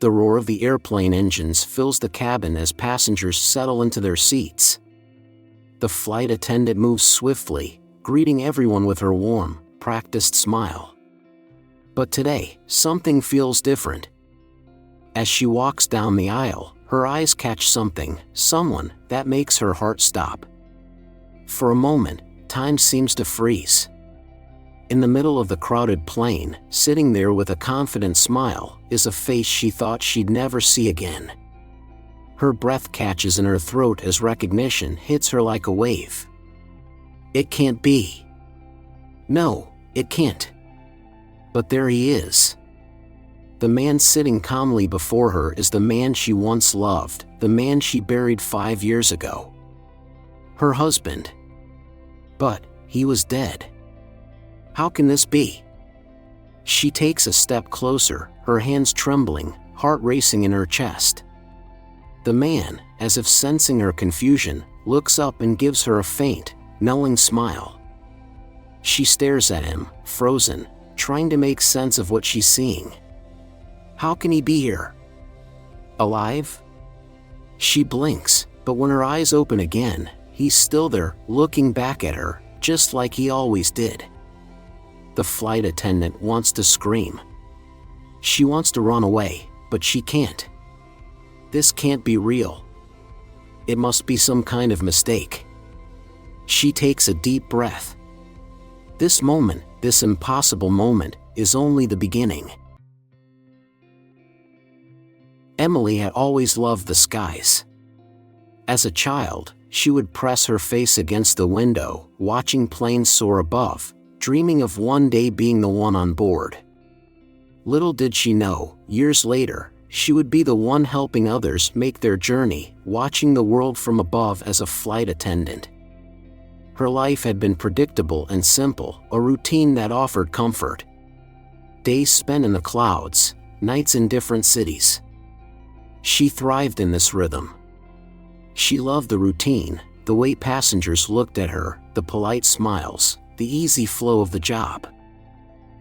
The roar of the airplane engines fills the cabin as passengers settle into their seats. The flight attendant moves swiftly, greeting everyone with her warm, practiced smile. But today, something feels different. As she walks down the aisle, her eyes catch someone, that makes her heart stop. For a moment, time seems to freeze. In the middle of the crowded plane, sitting there with a confident smile, is a face she thought she'd never see again. Her breath catches in her throat as recognition hits her like a wave. It can't be. No, it can't. But there he is. The man sitting calmly before her is the man she once loved, the man she buried 5 years ago. Her husband. But he was dead. How can this be? She takes a step closer, her hands trembling, heart racing in her chest. The man, as if sensing her confusion, looks up and gives her a faint, knowing smile. She stares at him, frozen, trying to make sense of what she's seeing. How can he be here? Alive? She blinks, but when her eyes open again, he's still there, looking back at her, just like he always did. The flight attendant wants to scream. She wants to run away, but she can't. This can't be real. It must be some kind of mistake. She takes a deep breath. This moment, this impossible moment, is only the beginning. Emily had always loved the skies. As a child, she would press her face against the window, watching planes soar above, dreaming of one day being the one on board. Little did she know, years later, she would be the one helping others make their journey, watching the world from above as a flight attendant. Her life had been predictable and simple, a routine that offered comfort. Days spent in the clouds, nights in different cities. She thrived in this rhythm. She loved the routine, the way passengers looked at her, the polite smiles, the easy flow of the job.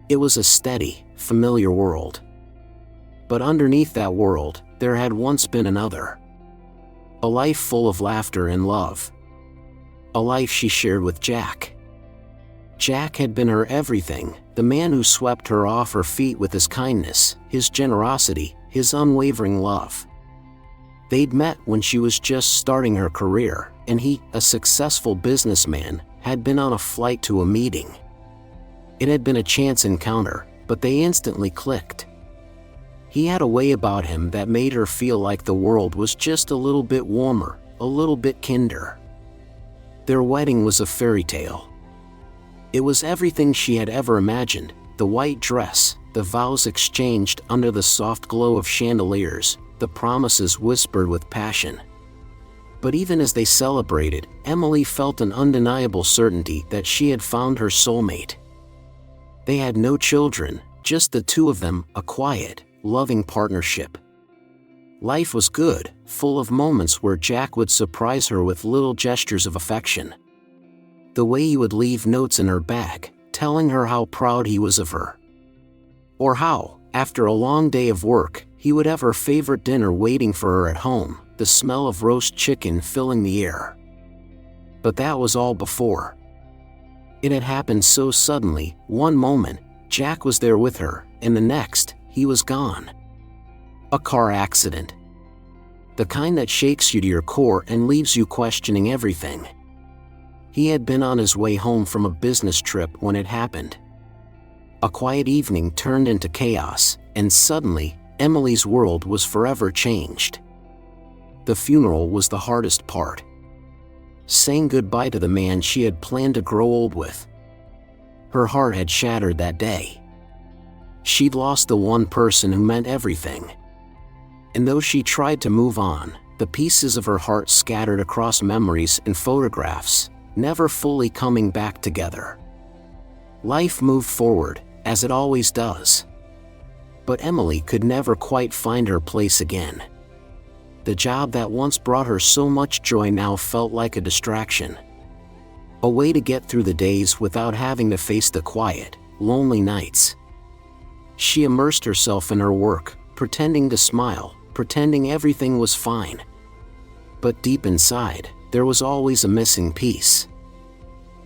It was a steady, familiar world. But underneath that world, there had once been another. A life full of laughter and love. A life she shared with Jack. Jack had been her everything, the man who swept her off her feet with his kindness, his generosity, his unwavering love. They'd met when she was just starting her career, and he, a successful businessman, had been on a flight to a meeting. It had been a chance encounter, but they instantly clicked. He had a way about him that made her feel like the world was just a little bit warmer, a little bit kinder. Their wedding was a fairy tale. It was everything she had ever imagined, the white dress, the vows exchanged under the soft glow of chandeliers, the promises whispered with passion. But even as they celebrated, Emily felt an undeniable certainty that she had found her soulmate. They had no children, just the two of them, a quiet, loving partnership. Life was good, full of moments where Jack would surprise her with little gestures of affection. The way he would leave notes in her bag, telling her how proud he was of her. Or how, after a long day of work, he would have her favorite dinner waiting for her at home, the smell of roast chicken filling the air. But that was all before. It had happened so suddenly. One moment, Jack was there with her, and the next, he was gone. A car accident. The kind that shakes you to your core and leaves you questioning everything. He had been on his way home from a business trip when it happened. A quiet evening turned into chaos, and suddenly, Emily's world was forever changed. The funeral was the hardest part. Saying goodbye to the man she had planned to grow old with. Her heart had shattered that day. She'd lost the one person who meant everything. And though she tried to move on, the pieces of her heart scattered across memories and photographs, never fully coming back together. Life moved forward, as it always does. But Emily could never quite find her place again. The job that once brought her so much joy now felt like a distraction. A way to get through the days without having to face the quiet, lonely nights. She immersed herself in her work, pretending to smile, pretending everything was fine. But deep inside, there was always a missing piece.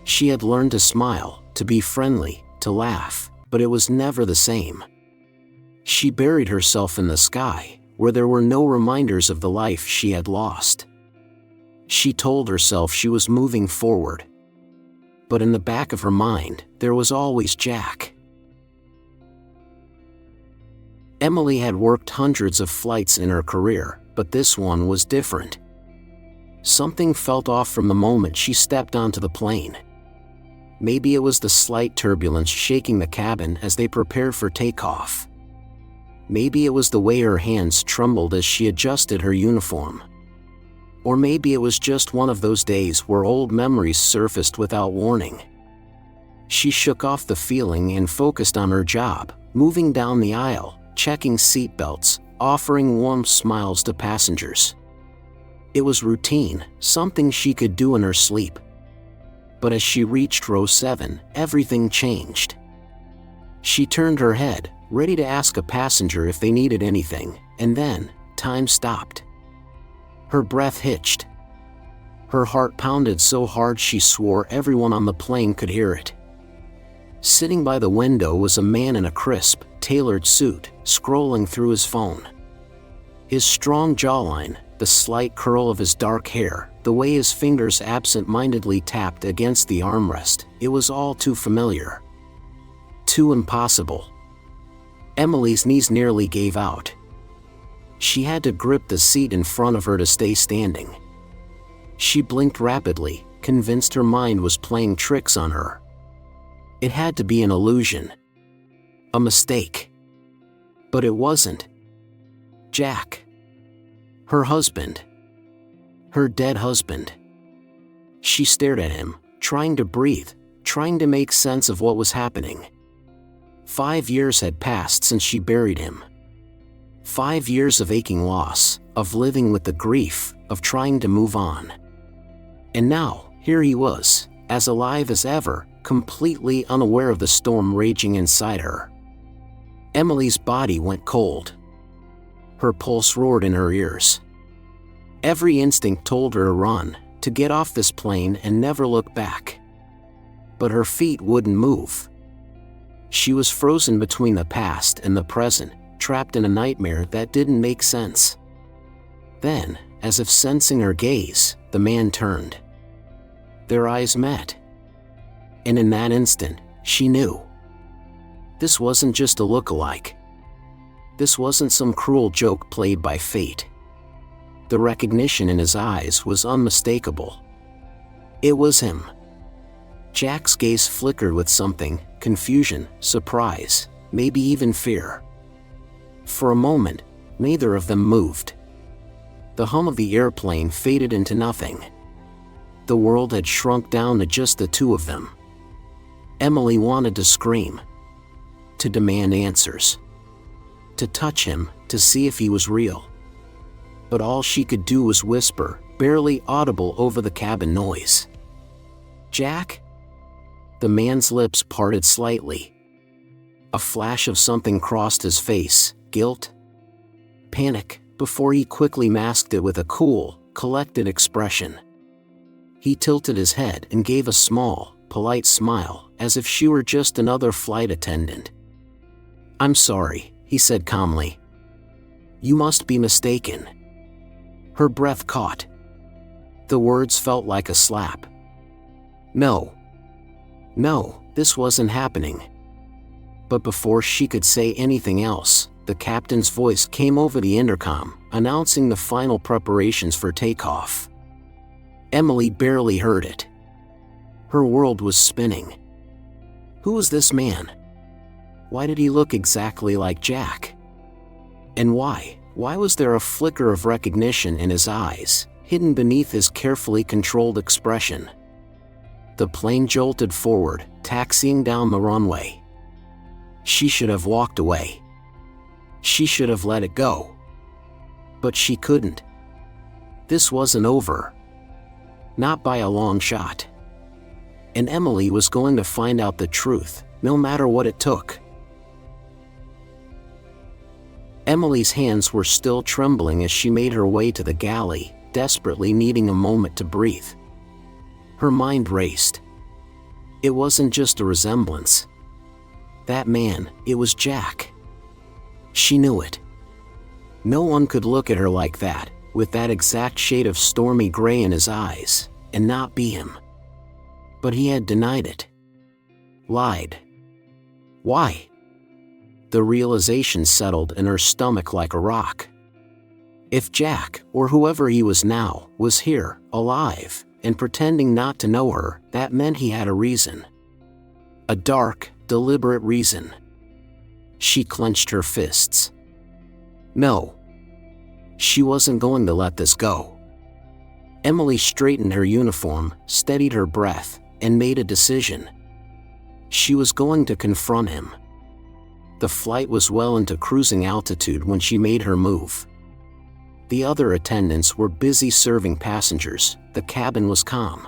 She had learned to smile, to be friendly, to laugh, but it was never the same. She buried herself in the sky, where there were no reminders of the life she had lost. She told herself she was moving forward. But in the back of her mind, there was always Jack. Emily had worked hundreds of flights in her career, but this one was different. Something felt off from the moment she stepped onto the plane. Maybe it was the slight turbulence shaking the cabin as they prepared for takeoff. Maybe it was the way her hands trembled as she adjusted her uniform. Or maybe it was just one of those days where old memories surfaced without warning. She shook off the feeling and focused on her job, moving down the aisle, checking seatbelts, offering warm smiles to passengers. It was routine, something she could do in her sleep. But as she reached row 7, everything changed. She turned her head, ready to ask a passenger if they needed anything, and then, time stopped. Her breath hitched. Her heart pounded so hard she swore everyone on the plane could hear it. Sitting by the window was a man in a crisp, tailored suit, scrolling through his phone. His strong jawline, the slight curl of his dark hair, the way his fingers absent-mindedly tapped against the armrest, it was all too familiar. Too impossible. Emily's knees nearly gave out. She had to grip the seat in front of her to stay standing. She blinked rapidly, convinced her mind was playing tricks on her. It had to be an illusion. A mistake. But it wasn't. Jack. Her husband. Her dead husband. She stared at him, trying to breathe, trying to make sense of what was happening. 5 years had passed since she buried him. 5 years of aching loss, of living with the grief, of trying to move on. And now, here he was, as alive as ever, completely unaware of the storm raging inside her. Emily's body went cold. Her pulse roared in her ears. Every instinct told her to run, to get off this plane and never look back. But her feet wouldn't move. She was frozen between the past and the present, trapped in a nightmare that didn't make sense. Then, as if sensing her gaze, the man turned. Their eyes met. And in that instant, she knew. This wasn't just a look-alike. This wasn't some cruel joke played by fate. The recognition in his eyes was unmistakable. It was him. Jack's gaze flickered with something, confusion, surprise, maybe even fear. For a moment, neither of them moved. The hum of the airplane faded into nothing. The world had shrunk down to just the two of them. Emily wanted to scream. To demand answers. To touch him, to see if he was real. But all she could do was whisper, barely audible over the cabin noise. Jack? The man's lips parted slightly. A flash of something crossed his face, guilt, panic, before he quickly masked it with a cool, collected expression. He tilted his head and gave a small, polite smile, as if she were just another flight attendant. I'm sorry, he said calmly. You must be mistaken. Her breath caught. The words felt like a slap. No, this wasn't happening. But before she could say anything else, the captain's voice came over the intercom, announcing the final preparations for takeoff. Emily barely heard it. Her world was spinning. Who was this man? Why did he look exactly like Jack? And why was there a flicker of recognition in his eyes, hidden beneath his carefully controlled expression? The plane jolted forward, taxiing down the runway. She should have walked away. She should have let it go. But she couldn't. This wasn't over. Not by a long shot. And Emily was going to find out the truth, no matter what it took. Emily's hands were still trembling as she made her way to the galley, desperately needing a moment to breathe. Her mind raced. It wasn't just a resemblance. That man, it was Jack. She knew it. No one could look at her like that, with that exact shade of stormy gray in his eyes, and not be him. But he had denied it. Lied. Why? The realization settled in her stomach like a rock. If Jack, or whoever he was now, was here, alive, and pretending not to know her, that meant he had a reason. A dark, deliberate reason. She clenched her fists. No. She wasn't going to let this go. Emily straightened her uniform, steadied her breath, and made a decision. She was going to confront him. The flight was well into cruising altitude when she made her move. The other attendants were busy serving passengers. The cabin was calm.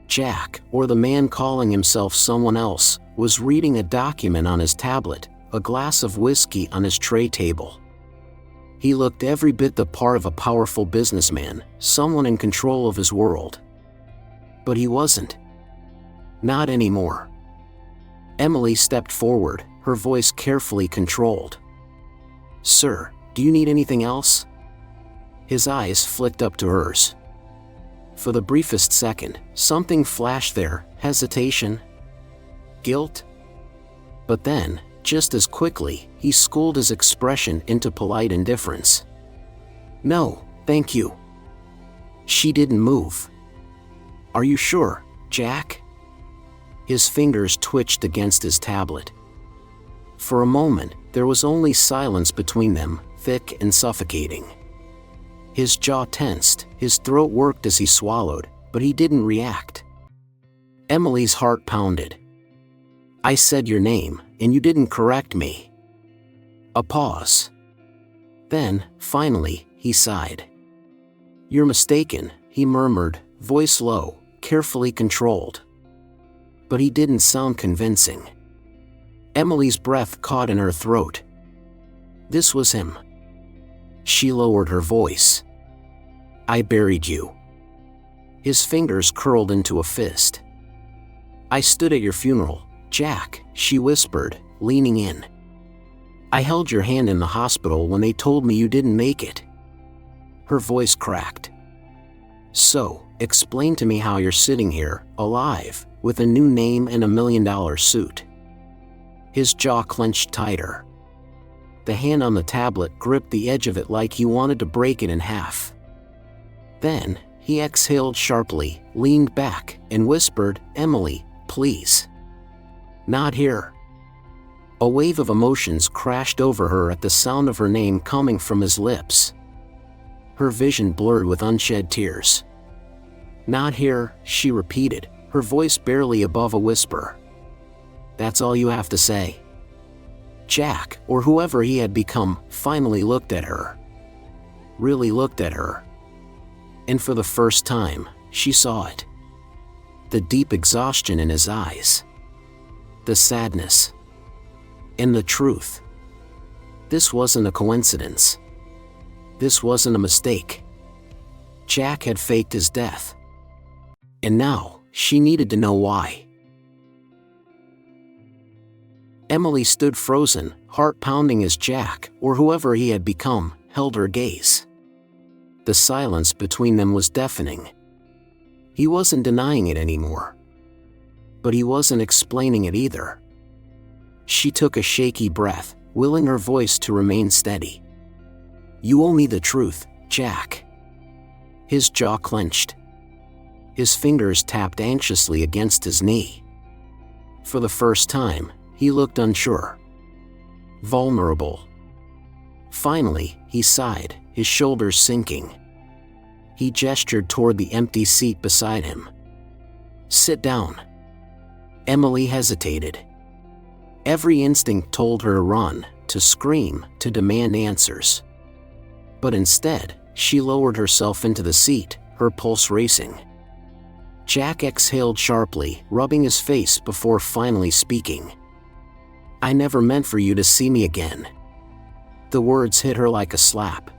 Jack, or the man calling himself someone else, was reading a document on his tablet, a glass of whiskey on his tray table. He looked every bit the part of a powerful businessman, someone in control of his world. But he wasn't. Not anymore. Emily stepped forward, her voice carefully controlled. "Sir, do you need anything else?" His eyes flicked up to hers. For the briefest second, something flashed there, hesitation, guilt. But then, just as quickly, he schooled his expression into polite indifference. "No, thank you." She didn't move. "Are you sure, Jack?" His fingers twitched against his tablet. For a moment, there was only silence between them, thick and suffocating. His jaw tensed, his throat worked as he swallowed, but he didn't react. Emily's heart pounded. "I said your name, and you didn't correct me." A pause. Then, finally, he sighed. "You're mistaken," he murmured, voice low, carefully controlled. But he didn't sound convincing. Emily's breath caught in her throat. This was him. She lowered her voice. "I buried you." His fingers curled into a fist. "I stood at your funeral, Jack," she whispered, leaning in. "I held your hand in the hospital when they told me you didn't make it." Her voice cracked. "So, explain to me how you're sitting here, alive, with a new name and $1 million suit." His jaw clenched tighter. The hand on the tablet gripped the edge of it like he wanted to break it in half. Then, he exhaled sharply, leaned back, and whispered, "Emily, please. Not here." A wave of emotions crashed over her at the sound of her name coming from his lips. Her vision blurred with unshed tears. "Not here," she repeated, her voice barely above a whisper. "That's all you have to say?" Jack, or whoever he had become, finally looked at her. Really looked at her. And for the first time, she saw it. The deep exhaustion in his eyes. The sadness. And the truth. This wasn't a coincidence. This wasn't a mistake. Jack had faked his death. And now, she needed to know why. Emily stood frozen, heart pounding as Jack, or whoever he had become, held her gaze. The silence between them was deafening. He wasn't denying it anymore. But he wasn't explaining it either. She took a shaky breath, willing her voice to remain steady. "You owe me the truth, Jack." His jaw clenched. His fingers tapped anxiously against his knee. For the first time, he looked unsure. Vulnerable. Finally, he sighed, his shoulders sinking. He gestured toward the empty seat beside him. "Sit down." Emily hesitated. Every instinct told her to run, to scream, to demand answers. But instead, she lowered herself into the seat, her pulse racing. Jack exhaled sharply, rubbing his face before finally speaking. "I never meant for you to see me again. The words hit her like a slap.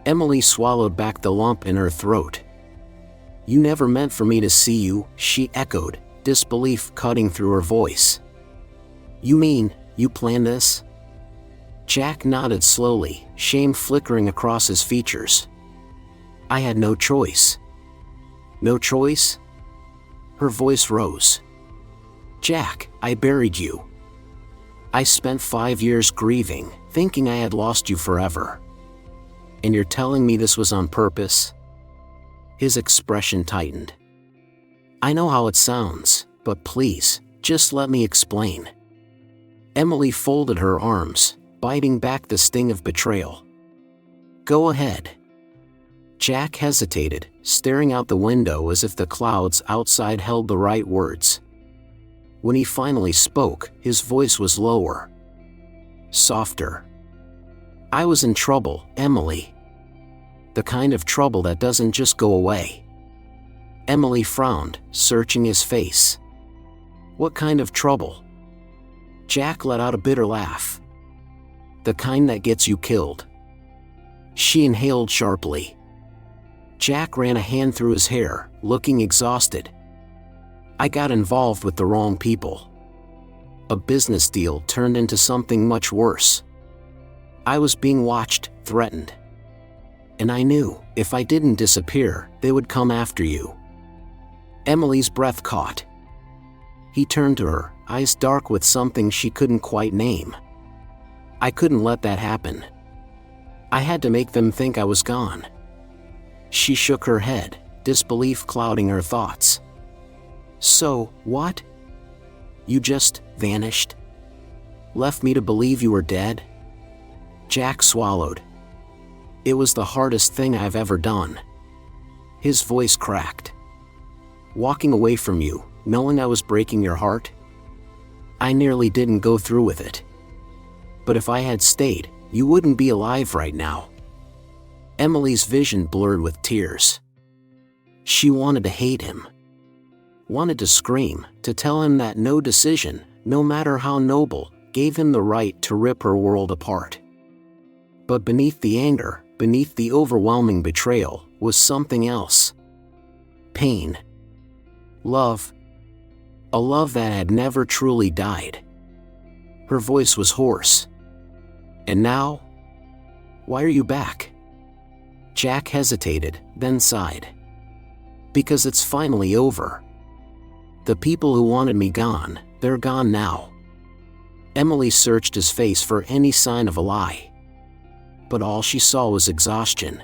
Emily swallowed back the lump in her throat. "You never meant for me to see you," she echoed, disbelief cutting through her voice. "You mean, you planned this?" Jack nodded slowly, shame flickering across his features. "I had no choice." "No choice?" Her voice rose. "Jack, I buried you. I spent 5 years grieving, thinking I had lost you forever. And you're telling me this was on purpose?" His expression tightened. "I know how it sounds, but please, just let me explain." Emily folded her arms, biting back the sting of betrayal. "Go ahead." Jack hesitated, staring out the window as if the clouds outside held the right words. When he finally spoke, his voice was lower. Softer. "I was in trouble, Emily. The kind of trouble that doesn't just go away." Emily frowned, searching his face. "What kind of trouble?" Jack let out a bitter laugh. "The kind that gets you killed." She inhaled sharply. Jack ran a hand through his hair, looking exhausted. "I got involved with the wrong people. A business deal turned into something much worse. I was being watched, threatened. And I knew, if I didn't disappear, they would come after you." Emily's breath caught. He turned to her, eyes dark with something she couldn't quite name. "I couldn't let that happen. I had to make them think I was gone." She shook her head, disbelief clouding her thoughts. "So, what? You just vanished? Left me to believe you were dead?" Jack swallowed. "It was the hardest thing I've ever done." His voice cracked. "Walking away from you, knowing I was breaking your heart? I nearly didn't go through with it. But if I had stayed, you wouldn't be alive right now." Emily's vision blurred with tears. She wanted to hate him. Wanted to scream, to tell him that no decision, no matter how noble, gave him the right to rip her world apart. But beneath the anger, beneath the overwhelming betrayal, was something else. Pain. Love. A love that had never truly died. Her voice was hoarse. "And now? Why are you back?" Jack hesitated, then sighed. "Because it's finally over. The people who wanted me gone, they're gone now." Emily searched his face for any sign of a lie. But all she saw was exhaustion.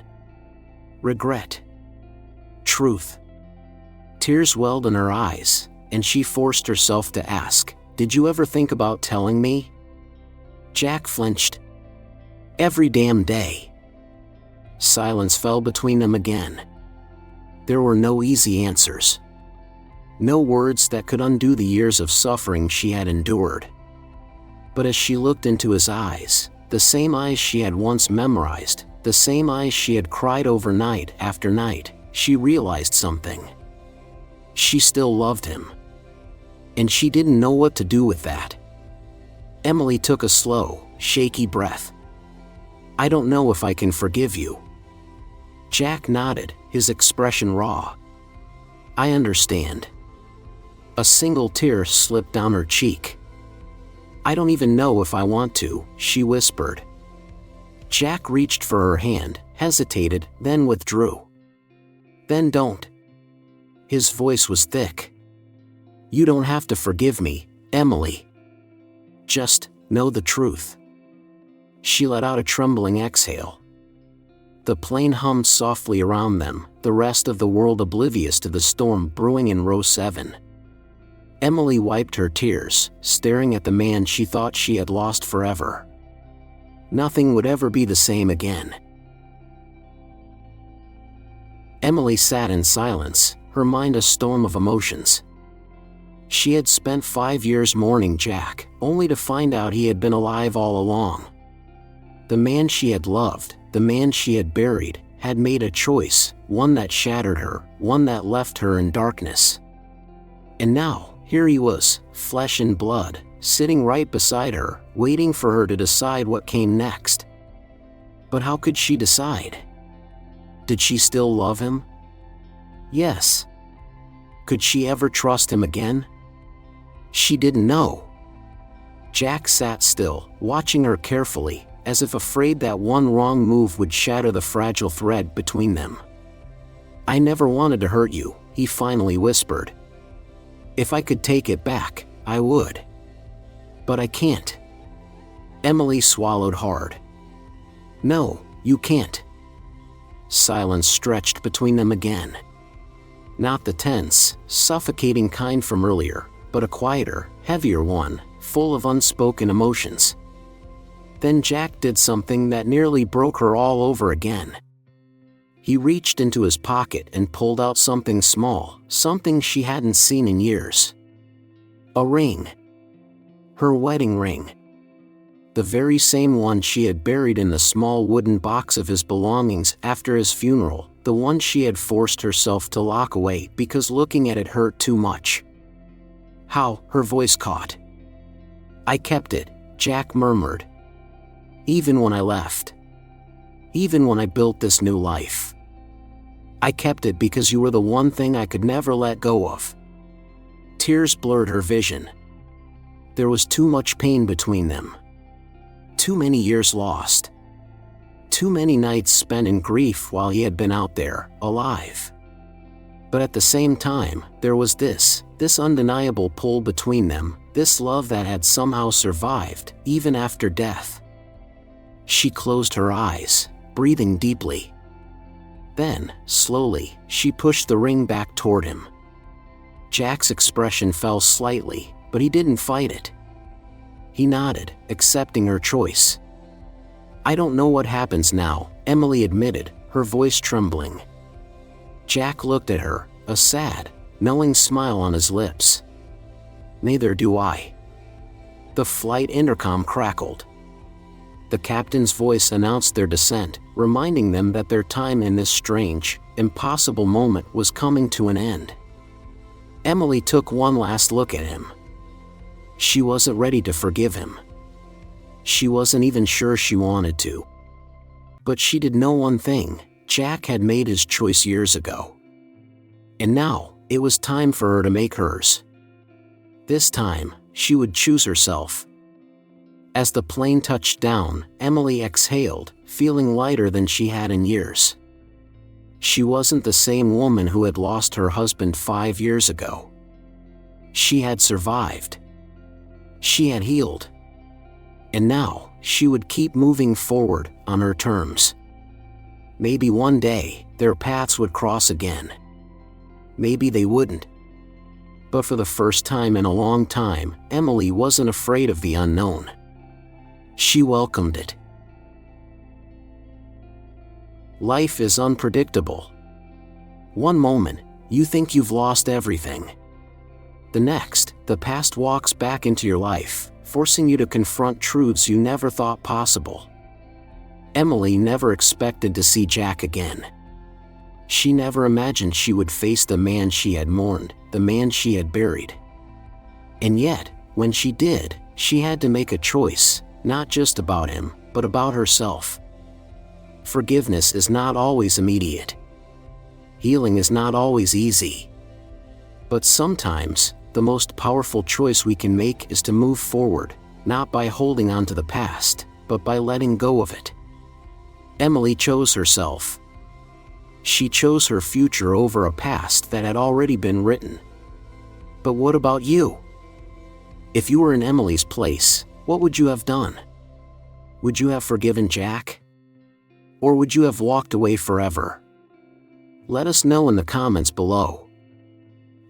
Regret. Truth. Tears welled in her eyes, and she forced herself to ask, "Did you ever think about telling me?" Jack flinched. "Every damn day." Silence fell between them again. There were no easy answers. No words that could undo the years of suffering she had endured. But as she looked into his eyes, the same eyes she had once memorized, the same eyes she had cried over night after night, she realized something. She still loved him. And she didn't know what to do with that. Emily took a slow, shaky breath. "I don't know if I can forgive you." Jack nodded, his expression raw. "I understand." A single tear slipped down her cheek. "I don't even know if I want to," she whispered. Jack reached for her hand, hesitated, then withdrew. "Then don't." His voice was thick. "You don't have to forgive me, Emily. Just know the truth." She let out a trembling exhale. The plane hummed softly around them, the rest of the world oblivious to the storm brewing in row 7. Emily wiped her tears, staring at the man she thought she had lost forever. Nothing would ever be the same again. Emily sat in silence, her mind a storm of emotions. She had spent 5 years mourning Jack, only to find out he had been alive all along. The man she had loved, the man she had buried, had made a choice, one that shattered her, one that left her in darkness. And now, here he was, flesh and blood, sitting right beside her, waiting for her to decide what came next. But how could she decide? Did she still love him? Yes. Could she ever trust him again? She didn't know. Jack sat still, watching her carefully, as if afraid that one wrong move would shatter the fragile thread between them. "I never wanted to hurt you," he finally whispered. "If I could take it back, I would. But I can't." Emily swallowed hard. "No, you can't." Silence stretched between them again. Not the tense, suffocating kind from earlier, but a quieter, heavier one, full of unspoken emotions. Then Jack did something that nearly broke her all over again. He reached into his pocket and pulled out something small, something she hadn't seen in years. A ring. Her wedding ring. The very same one she had buried in the small wooden box of his belongings after his funeral, the one she had forced herself to lock away because looking at it hurt too much. "How?" her voice caught. "I kept it," Jack murmured. "Even when I left. Even when I built this new life. I kept it because you were the one thing I could never let go of." Tears blurred her vision. There was too much pain between them. Too many years lost. Too many nights spent in grief while he had been out there, alive. But at the same time, there was this undeniable pull between them, this love that had somehow survived, even after death. She closed her eyes, breathing deeply. Then, slowly, she pushed the ring back toward him. Jack's expression fell slightly, but he didn't fight it. He nodded, accepting her choice. "I don't know what happens now," Emily admitted, her voice trembling. Jack looked at her, a sad, knowing smile on his lips. "Neither do I." The flight intercom crackled. The captain's voice announced their descent, reminding them that their time in this strange, impossible moment was coming to an end. Emily took one last look at him. She wasn't ready to forgive him. She wasn't even sure she wanted to. But she did know one thing: Jack had made his choice years ago. And now, it was time for her to make hers. This time, she would choose herself. As the plane touched down, Emily exhaled, feeling lighter than she had in years. She wasn't the same woman who had lost her husband 5 years ago. She had survived. She had healed. And now, she would keep moving forward, on her terms. Maybe one day, their paths would cross again. Maybe they wouldn't. But for the first time in a long time, Emily wasn't afraid of the unknown. She welcomed it. Life is unpredictable. One moment, you think you've lost everything. The next, the past walks back into your life, forcing you to confront truths you never thought possible. Emily never expected to see Jack again. She never imagined she would face the man she had mourned, the man she had buried. And yet, when she did, she had to make a choice, not just about him, but about herself. Forgiveness is not always immediate. Healing is not always easy. But sometimes, the most powerful choice we can make is to move forward, not by holding on to the past, but by letting go of it. Emily chose herself. She chose her future over a past that had already been written. But what about you? If you were in Emily's place, what would you have done? Would you have forgiven Jack? Or would you have walked away forever? Let us know in the comments below.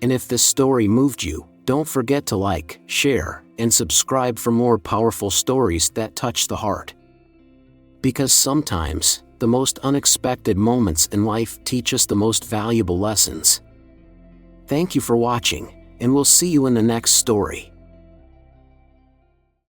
And if this story moved you, don't forget to like, share, and subscribe for more powerful stories that touch the heart. Because sometimes, the most unexpected moments in life teach us the most valuable lessons. Thank you for watching, and we'll see you in the next story.